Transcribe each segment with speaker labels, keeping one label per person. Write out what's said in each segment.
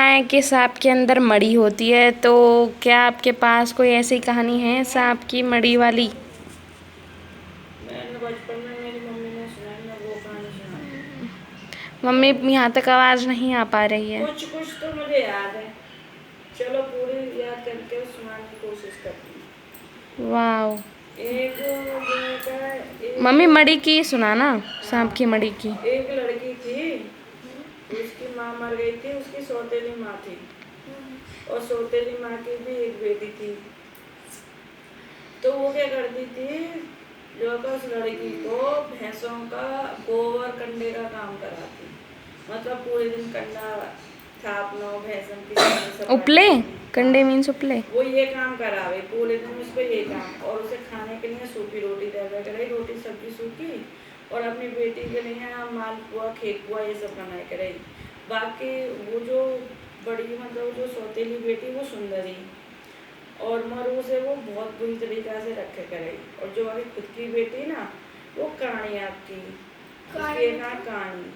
Speaker 1: है कि सांप के अंदर मड़ी होती है, तो क्या आपके पास कोई ऐसी कहानी है सांप की मड़ी वाली?
Speaker 2: मैंने बचपन में मेरी मम्मी ने सुनाई, मैं वो कहानी सुनाती हूँ।
Speaker 1: मम्मी यहाँ तक आवाज़ नहीं आ पा रही है।
Speaker 2: कुछ कुछ तो मुझे याद है। चलो पूरी याद करके सुनाने की कोशिश करती हूँ।
Speaker 1: वाह।
Speaker 2: एक जो है
Speaker 1: मम्मी
Speaker 2: एक
Speaker 1: मड़ी की सुनाना, सांप
Speaker 2: हाँ,
Speaker 1: की मड़ी की।
Speaker 2: एक लड़की थी, उसकी माँ मर गई थी, उसकी सौतेली माँ थी और सौतेली माँ की भी एक बेटी थी। तो वो क्या करती थी, जो है उस लड़की को भैंसों का गोबर कंडे का काम कराती, मतलब पूरे दिन कंडा थापना, भैंसों की सफाई
Speaker 1: उपले?
Speaker 2: करनी।
Speaker 1: कंडे
Speaker 2: हाँ,
Speaker 1: मीन्स उपले?
Speaker 2: वो ये काम करावे पूरे दिन, उसको ये काम, और उसे खाने के लिए सूखी रोटी दे दिया करे, रोटी सब्जी सूखी, और अपनी बेटी के लिए मालपुआ ठेकुआ ये सब बनाए करे। बाकी वो जो बड़ी मतलब जो सौतेली बेटी वो सुंदरी, और मरु से वो बहुत बुरी तरीका से रखे करे, और जो अभी खुद की बेटी ना वो कहानी आपकी, जिसकी एक आँख कहानी,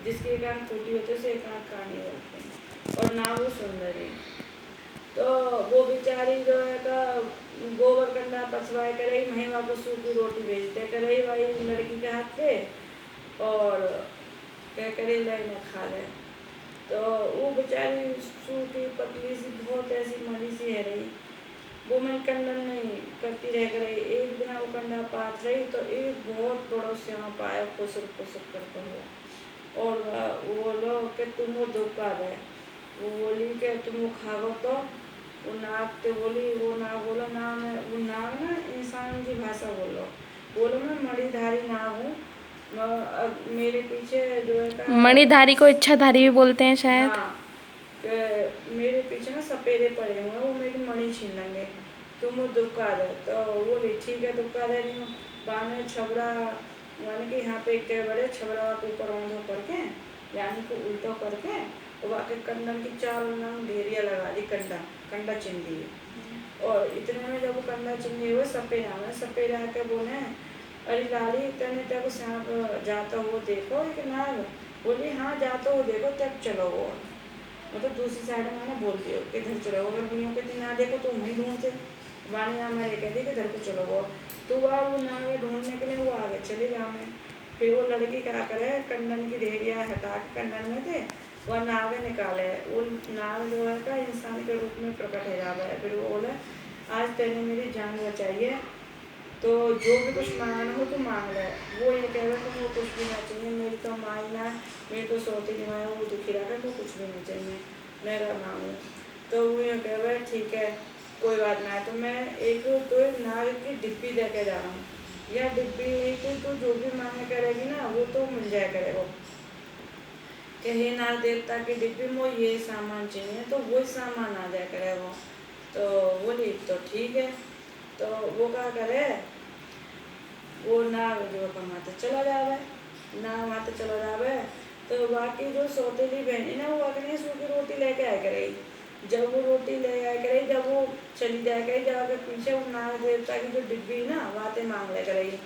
Speaker 2: जिसकी एक आँख टूटी होती है उसे एक आँख कहानी बोलते हैं, और ना वो सुंदरी। तो वो बेचारी जो है का गोबर कंडा पछवाए करे, वहीं वापस सूखी रोटी भेजते करे भाई लड़की के हाथ पे, और क्या करे ले न खा ले। तो वो बेचारी सूखी पतली सी बहुत ऐसी मरी सी है रही, वो मैं कंडन नहीं करती रह गई। एक दिन वो कंडा पात रही तो एक बहुत बड़ा सांप आया, खुसर खुसर करता हुआ, और वो बोलो कि तुम वो धोखा दे, वो बोली कि तुम वो खाओ, तो वो नाक ते बोली, वो नाक बोलो ना, मैं वो नाक ना इंसान की भाषा बोलो, बोलो मैं मणिधारी ना हूँ, मेरे पीछे जो है का,
Speaker 1: मणिधारी को इच्छाधारी भी बोलते हैं शायद।
Speaker 2: हाँ, मेरे पीछे ना सपेरे पड़े हुए हैं, वो मेरी मणि छीन लेंगे, तुम वो दुक्का दे। तो वो बोली ठीक है दुक्का दे रही हूँ। बाद में छबड़ा यानी कि यहाँ पे एक बड़े छबड़ा के ऊपर औंधो करके, यानी कि उल्टो करके, और बाकी कंडन की चारों नाम ढेरिया लगा दी, कंडा कंडा चिन दिए। और इतने में जब वो कंडा चिन दिए हुए सपेरा आके बोले, अरे लाली तेने तेको सांप जाता हुआ देखो कि ना? बोली हाँ जाता हुआ देखो, तब चलो वो, मतलब दूसरी साइड में ना बोलती हो कि घर चलो, अगर भैया कहती ना देखो तो वहीं ढूंढते, वाणी हमारे ये कहती कि घर को चलो वो, तो वह नावे ढूंढने के लिए वो आगे चले जाए। फिर वो लड़की क्या करे, कंडन की ढेरिया हटा के कंडन में थे वह नावे निकाले, वो नाव जो है का इंसान के रूप में प्रकट हो जाता है। फिर वो बोले आज तेने मेरी जान बचाई है, तो जो भी कुछ मांगना हो तो मांग ले। वो ये कह रहा तुमको कुछ भी ना चाहिए, मेरी तो माँ ही ना, मेरी तो सौतेली माँ है, वो दुखी रखा, तो कुछ भी नहीं चाहिए, मेरा मांगो। तो वो ये कह रहा ठीक है कोई बात ना है, तो मैं एक तो नाग की डिब्बी दे के जा रहा हूँ, या डिब्बी एक तो जो भी मांगे करेगी ना वो तो मिल जाया करेगा, कि हे नाग देवता की डिब्बी में ये सामान चाहिए, तो वही सामान आ जाया करेगा। तो बोली तो ठीक है। तो वो क्या करे, वो नाग जो कमाते चला जावे, नाग माते चला जावे। तो बाकी जो सौतेली बहनी ना वो अग्नि सूखी रोटी लेके आया करेगी, जब वो रोटी ले आया करेगी, जब वो चली जाए करेगी जाके पीछे, वो नाग देवता की जो डिब्बी ना बातें मांग ले करेगी,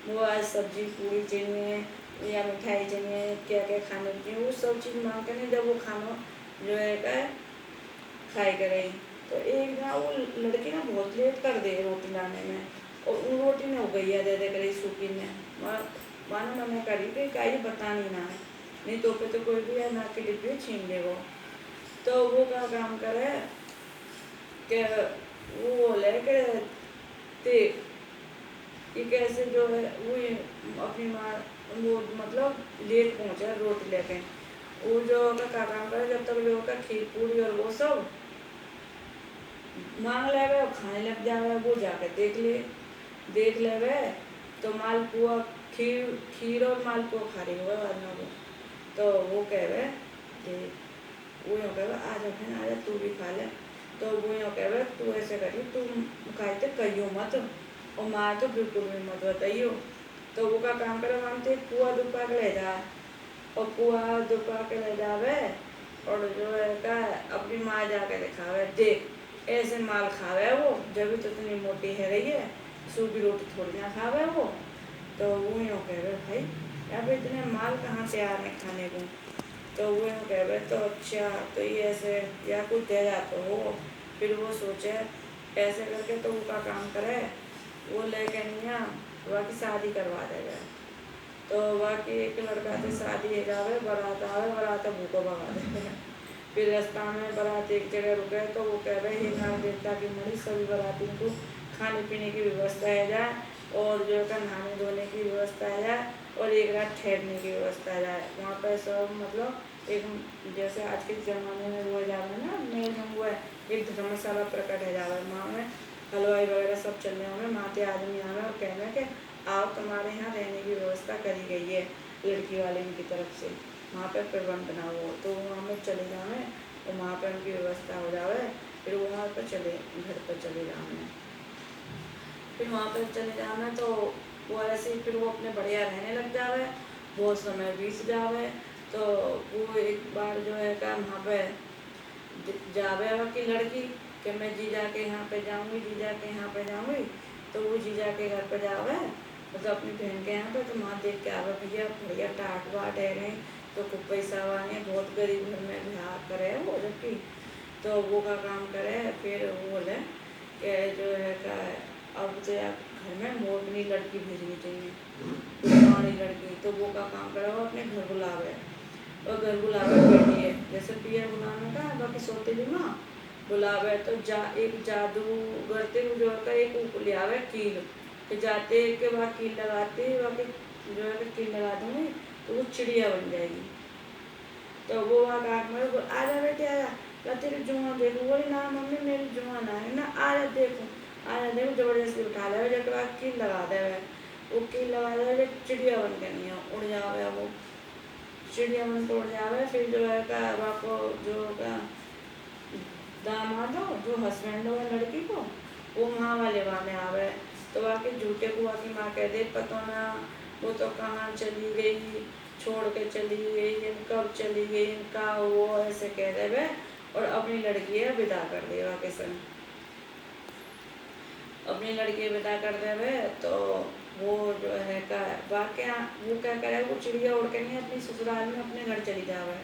Speaker 2: वो आज सब्जी पूरी चाहिए या मिठाई चाहिए, क्या क्या खाने चाहिए, वो सब चीज़ मांग कर जब वो खाना जो है का खाई करेगी। तो एक दिन वो लड़की ना बहुत लेट कर दे रोटी लाने में, और उन रोटी ने हो गई दे दे करी सूखी ने, मानो मैंने करी कि का ये बतानी ना है, नहीं तो पे तो कोई भी है ना के डिब्बे छीन ले वो। तो वो क्या काम करे कि वो लेके देख ये कैसे जो है वो ये अपनी माँ, वो मतलब लेट पहुँचा रोटी लेके, वो जो का क्या काम करे जब तक जो का खीर पूरी और वो सब मांग लेवे और खाने लग जावे, वो जाके देख लेवे, तो मालपुआ खीर खीर और मालपुआ खा रही होगा बाद में वो। तो वो कहे वो यूँ कहे आ जा बहन आ जा तू भी खा ले। तो वो यूँ कहे तू ऐसे करिए तू खाते कहियो मत, और माँ तो बिल्कुल भी मत बताइयो। तो वो का काम करे मानते पुआ दुपा के ले जा, और पुआ दुपा के ले जावे, और जो है का अपनी माँ जाके दिखावे देख ऐसे माल खावे वो, जब तो इतनी मोटी है रही है, सूखी रोटी थोड़ी ना खावे वो। तो वो यूँ कह रहे भाई यहाँ पे इतने माल कहाँ से आ रहे खाने को। तो वो यूँ कह रहे तो अच्छा तो ये ऐसे या कुछ दे जाते हो। फिर वो सोचे ऐसे करके तो वो का काम करे, वो लेके निया वह की शादी करवा देगा। तो वह की एक लड़का से शादी है जावे, बारात आवे, बारात भूखो भगा देगा। फिर रास्ता में बारात एक जगह रुके तो वो कह रहे हे नाग देवता की मणि सभी बारातियों को खाने पीने की व्यवस्था है जाए, और जो है नहाने धोने की व्यवस्था है जाए, और एक रात ठहरने की व्यवस्था है जाए वहाँ पर। सब मतलब एक जैसे आज के ज़माने में वो जावे ना मेल में हुआ है, एक धर्मशाला प्रकट है जावे, वहाँ में हलवाई वगैरह सब चलने होंगे, माते आदमी आवे और कहना कि आओ तुम्हारे यहाँ रहने की व्यवस्था करी गई है लड़की वाले की तरफ से, वहाँ पे प्रबंध बना हो तो वहाँ पर चले जावे और वहाँ पर उनकी व्यवस्था हो जावे। फिर वहाँ पर चले घर पर चले जावे, फिर वहाँ पर चले जावे तो वो ऐसे ही फिर वो अपने बढ़िया रहने लग जावे। बहुत समय बीत जावे तो वो एक बार जो है का वहाँ पे जावे की लड़की कि मैं जीजा के यहाँ पे जाऊँगी, जीजा के यहाँ पे जाऊँगी। तो वो जीजा के घर पे जावे मतलब अपनी बहन के यहाँ पे, तो वहाँ देख के आवे भैया बढ़िया टाट बाट है गए, तो खूब पैसा वाले बहुत गरीब घर में ब्याह करे वो जबकि। तो वो का काम करे फिर वो बोले कि जो है का अब तो यार घर में मोटनी लड़की भेजनी चाहिए, पुरानी लड़की। तो वो का काम करे वो अपने घर बुलावे, और घर बुलावे बेटी है जैसे पियर बुलाने का बाकी सोतेली माँ बुलावे। तो एक जादूगर थे जो का एक ऊपर ले आवे कील कि जाते के बाद कील लगाते बाकी जो है कील लगा दूंगी तो वो चिड़िया बन जाएगी। तो वो वहाँ काट में आ जा बेटे आ जा, तेरी जुआ देखो। बोली ना मम्मी मेरी जुआ ना है ना, आ जा देखो आ जा देखो। जबरदस्ती उठा ले जब बाद कील लगा दे, वो कील लगा दे चिड़िया बन के नहीं उड़ जावे, वो चिड़िया मन को उड़ जावे। फिर जो है का को जो का दामाद हो जो हस्बैंड हो लड़की को वो वहाँ वाले वाले आवे। तो वाकई झूठे बुआ की माँ कह दे पता ना वो तो कहाँ चली गई, छोड़ के चली गई, कब चली गई इनका वो ऐसे कह दे और अपनी लड़की है विदा कर दे वाके संग, अपनी लड़की विदा कर दे। तो वो जो है का वाकया वो क्या करे वो चिड़िया उड़ के नहीं अपनी ससुराल में अपने घर चली जावे।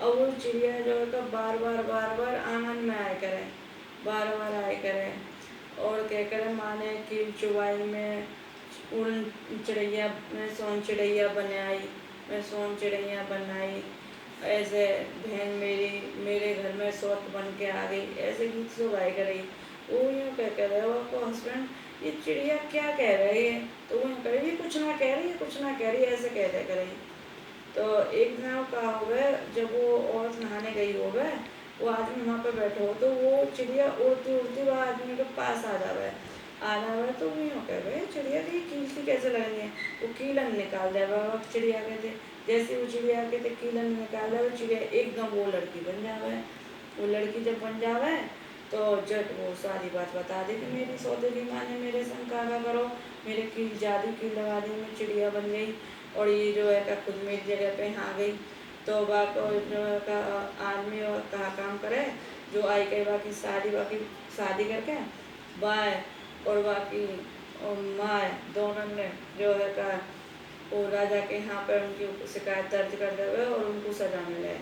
Speaker 2: और वो चिड़िया जो है बार बार आंगन में आए करे, बार बार आए करे और क्या करे माने कि चुबाई में उन चिड़ैया में सोन चिड़ैया बनाई, मैं सोन चिड़ैया बनाई, ऐसे बहन मेरी मेरे घर में सौत बन के आ गई, ऐसे गीत सो गाय कर रही। वो यूँ क्या कह रहे हो आपको हस्बैंड ये चिड़िया क्या कह रही है, तो वो यूँ कह रही ये कुछ ना कह रही है कुछ ना कह रही है ऐसे कह दे कर रही। तो एक दिन वो कहा हो गए जब वो औरत नहाने गई हो गए वो आदमी वहाँ पे बैठे हो तो वो चिड़िया उड़ती उड़ती वह आदमी के पास आ जावे, तो वो यूँ कह रहे चिड़िया की कील कैसे लगनी है, वो कीलन निकाल दे चिड़िया कहते। जैसे वो चिड़िया कहते कीलन निकाल दे चिड़िया एकदम वो लड़की बन जावे। वो लड़की जब बन जावे तो जट वो सारी बात बता दे कि मेरी सौतेली माँ ने मेरे संग कागा करो, मेरे कील जादू कील लगा दी मैं चिड़िया बन गई और ये जो है का खुद मेरी जगह पे आ गई। तो बाको जो है का आदमी का काम करे जो आई कई बाकी शादी करके बाय और बाकी माँ दोनों ने जो है का वो राजा के यहाँ पर उनकी शिकायत दर्ज कर देवे और उनको सजा मिले,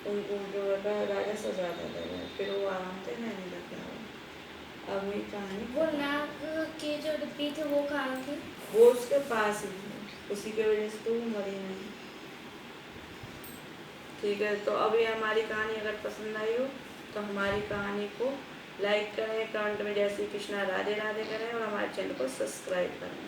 Speaker 2: उनको जो है राजा सजा दे देवे। फिर वो आराम से रहने लग गया। अब ये कहानी
Speaker 3: वो नाग के जो डिब्बी थे वो कहाँ थे?
Speaker 2: वो उसके पास ही है, उसी के वजह से तो वो मरी नहीं। ठीक है तो अब ये हमारी कहानी अगर पसंद आई हो तो हमारी कहानी को लाइक करें, कमेंट में जय श्री कृष्णा राधे राधे करें और हमारे चैनल को सब्सक्राइब करें।